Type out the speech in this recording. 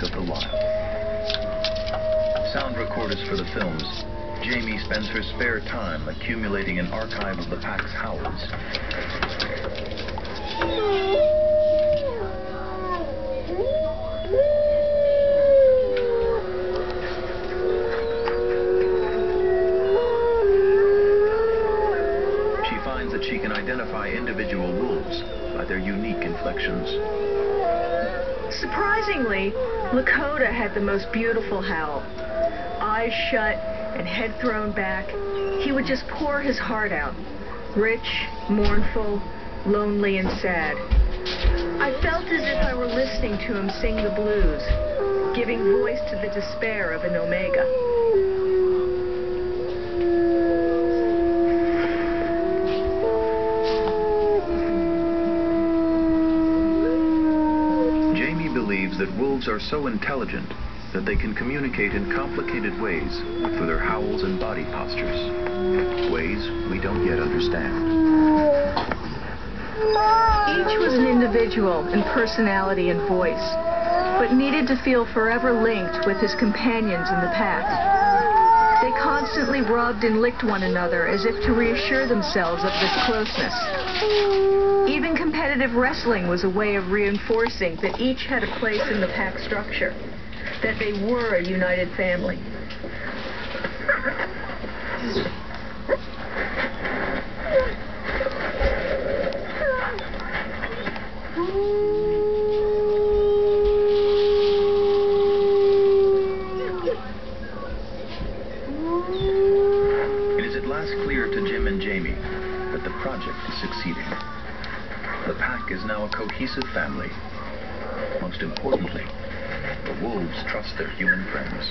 music of the wild. Sound recorders for the films, Jamie spends her spare time accumulating an archive of the pack's howls. She finds that she can identify individual wolves by their unique inflections. Surprisingly, Lakota had the most beautiful howl. Eyes shut and head thrown back, he would just pour his heart out. Rich, mournful, lonely, and sad. I felt as if I were listening to him sing the blues, giving voice to the despair of an Omega. Jamie believes that wolves are so intelligent that they can communicate in complicated ways through their howls and body postures, ways we don't yet understand. Each was an individual in personality and voice, but needed to feel forever linked with his companions in the pack. They constantly rubbed and licked one another as if to reassure themselves of this closeness. Even competitive wrestling was a way of reinforcing that each had a place in the pack structure, that they were a united family. It is at last clear to Jim and Jamie that the project is succeeding. The pack is now a cohesive family. Most importantly, the wolves trust their human friends.